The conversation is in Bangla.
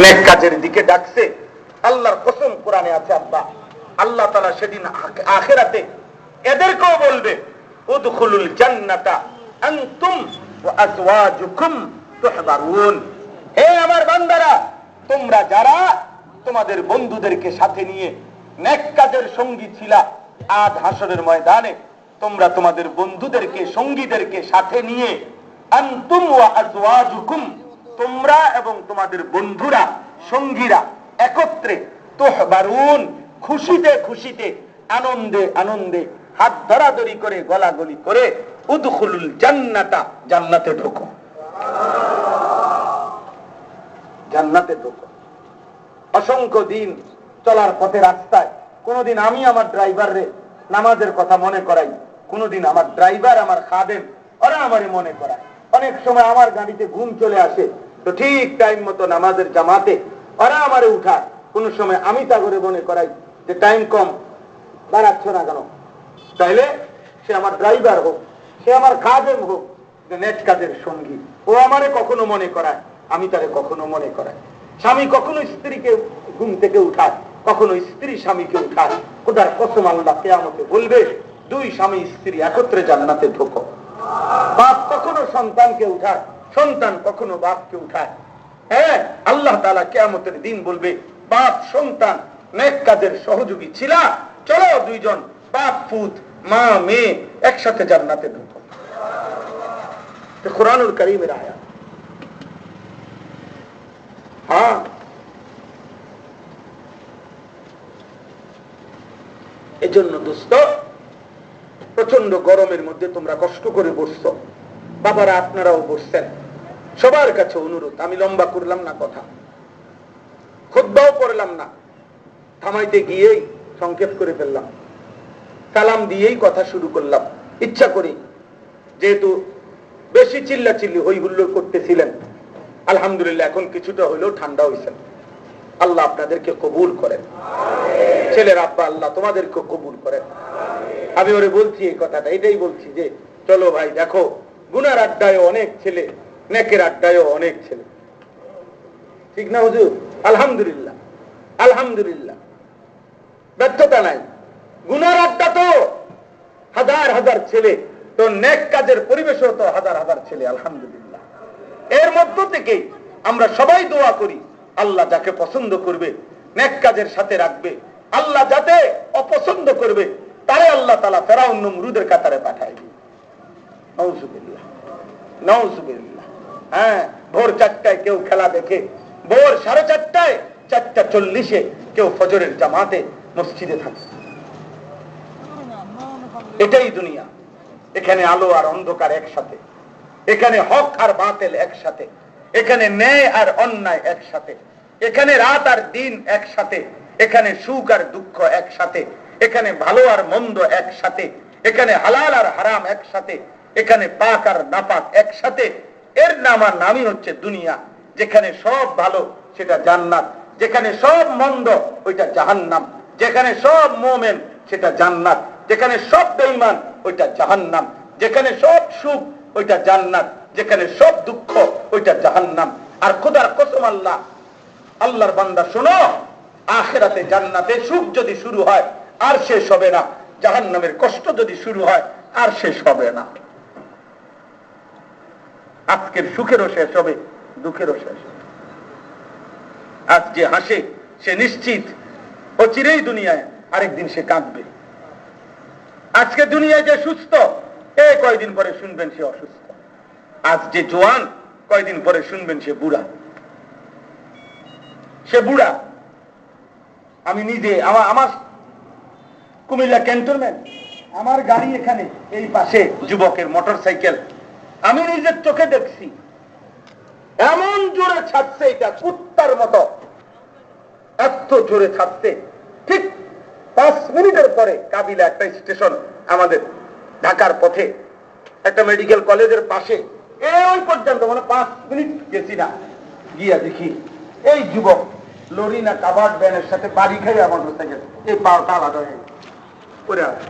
নেক কাজের দিকে ডাকছে। আল্লাহর কসম কোরআনে আছে, আব্বা আল্লাহ তাআলা সেদিন আখিরাতে এদেরকেও বলবে উদখুলুল জান্নাতা আনতুম ওয়া আজওয়াজুকুম তুহবারুন। হে আমার বান্দারা, তোমরা যারা তোমাদের বন্ধুদেরকে সাথে নিয়ে নেক কাজের সঙ্গী ছিলা, আজ হাসরের ময়দানে তোমরা তোমাদের বন্ধুদেরকে সঙ্গীদেরকে সাথে নিয়ে আনতুম ওয়া আজওয়াজুকুম, তোমরা এবং তোমাদের বন্ধুরা সঙ্গীরা একত্রে তুহবারুন, খুশিতে খুশিতে আনন্দে আনন্দে হাত ধরাধরি করে গলাগলি করে উদখুলুল জান্নাতা, জান্নাতে ঢোকো, জান্নাতে ঢোকো। অসংখ্য দিন চলার পথে রাস্তায় কোনদিন আমি আমার ড্রাইভাররে নামাজের কথা মনে করাই, কোনদিন আমার ড্রাইভার আমার খাদেম ওরা আমারে মনে করায়। অনেক সময় আমার গাড়িতে ঘুম চলে আসে, তো ঠিক টাইম মতো নামাজের জামাতে ওরা আমারে উঠায়। কোন সময় আমি তা করে মনে করাই যে টাইম কম, বাড়াচ্ছ না কেন? তাইলে সে আমার ড্রাইভার হোক, সে আমার খাদেম হোক, নেট কাজের সঙ্গী, ও আমারে কখনো মনে করায়, আমি তারে কখনো মনে করাই। স্বামী কখনো স্ত্রীকে ঘুম থেকে উঠায়, কখনো স্ত্রী স্বামীকে উঠায়। খোদার কসম আল্লাহ কিয়ামতে বলবে দুই স্বামী স্ত্রী একত্রে জান্নাতে ঢোকো। বাপ কখনো সন্তানকে উঠায়, সন্তান কখনো বাপকে উঠায়। হ্যাঁ, আল্লাহ তাআলা কিয়ামতের দিন বলবে বাপ সন্তান নেক কাজের সহযোগী ছিলা, চলো দুইজন বাপ পুত মা মেয়ে একসাথে জান্নাতে ঢোকো। কুরআনুল কারীমের আয়াত। হ্যাঁ, এজন্য দোস্ত, প্রচন্ড গরমের মধ্যে তোমরা কষ্ট করে বসছো, বাবারা আপনারাও বসছেন। সবার কাছে অনুরোধ, আমি লম্বা করলাম না কথা, খুতবাও পড়লাম না, থামাইতে গিয়েই সংক্ষেপ করে ফেললাম, সালাম দিয়েই কথা শুরু করলাম। ইচ্ছা করি, যেহেতু বেশি চিল্লাচিল্লি হই হুল্লোড় করতেছিলেন, আলহামদুলিল্লাহ এখন কিছুটা হইলেও ঠান্ডা হয়েছেন। আল্লাহ আপনাদেরকে কবুল করেন, ছেলের আব্বা আল্লাহ তোমাদেরকে কবুল করেন। আমি ওরে বলছি এই কথাটা, এটাই বলছি যে চলো ভাই, দেখো গুনার আড্ডায় অনেক ছেলে, নেকের আড্ডায় অনেক ছেলে, ঠিক না হুজুর? আলহামদুলিল্লাহ, আলহামদুলিল্লাহ, ব্যর্থতা নাই। গুনার আড্ডা তো হাজার হাজার ছেলে, তো নেক কাজের পরিবেশও তো হাজার হাজার ছেলে, আলহামদুলিল্লাহ। এর মধ্য থেকে আমরা সবাই দোয়া করি, আল্লাহ যাকে পছন্দ করবে নেক কাজের সাথে রাখবে, আল্লাহ যাতে অপছন্দ করবে তারে আল্লাহ তাআলা ফেরাউন নমরুদের কাতারে পাঠায়। নাউজুবিল্লাহ, নাউজুবিল্লাহ। হ্যাঁ, ভোর 4টায় কেউ খেলা দেখে, ভোর 4:30টায় 4:40 কেউ ফজরের জামাতে মসজিদে থাকে। এটাই দুনিয়া। এখানে আলো আর অন্ধকার একসাথে, এখানে হক আর বাতিল একসাথে, এখানে ন্যায় আর অন্যায় একসাথে, এখানে রাত আর দিন একসাথে, এখানে সুখ আর দুঃখ একসাথে, এখানে ভালো আর মন্দ একসাথে, এখানে হালাল আর হারাম একসাথে, এখানে পাক আর নাপাক একসাথে। এর নাম আর নামই হচ্ছে দুনিয়া। যেখানে সব ভালো সেটা জান্নাত, যেখানে সব মন্দ ওইটা জাহান্নাম, যেখানে সব মুমিন সেটা জান্নাত, যেখানে সব বেঈমান ওইটা জাহান্নাম, যেখানে সব সুখ ওইটা জান্নাত, যেখানে সব দুঃখ ওইটা জাহান্নাম। আর খোদার কসম আল্লাহ, আল্লাহর বান্দা শোনো, আখিরাতে জান্নাতে সুখ যদি শুরু হয় আর শেষ হবে না, জাহান্নামের কষ্ট যদি শুরু হয় আর শেষ হবে না। আজকের সুখেরও শেষ হবে, দুঃখেরও শেষ হবে। আজ যে হাসে সে নিশ্চিত অচিরেই দুনিয়ায় আরেকদিন সে কাঁদবে। আজকে দুনিয়ায় যে সুস্থ, কয়দিন পরে শুনবেন সে অসুস্থ। আজ যে জোয়ান, কয়দিন পরে শুনবেন সে বুড়া, সে বুড়া। আমি নিজে আমার কুমিল্লা ক্যান্টনমেন্ট, আমার গাড়ি এখানে এই পাশে যুবকের মোটর সাইকেল, আমি নিজের চোখে দেখছি এমন জোরে ছাড়ছে, এটা কুত্তার মতো এত জোরে ছাড়ছে। ঠিক 5 মিনিটের পরে কাবিলা একটা স্টেশন আমাদের ঢাকার পথে, একটা মেডিকেল কলেজের পাশে, ওই পর্যন্ত মানে 5 মিনিট গেছি না, গিয়া দেখি এই যুবক লরি না কাভার্ড ভ্যানের সাথে বাড়ি খাই আমার মোটরসাইকেল, এই পাওয়াটা আলাদা হয়ে পড়ে আছে।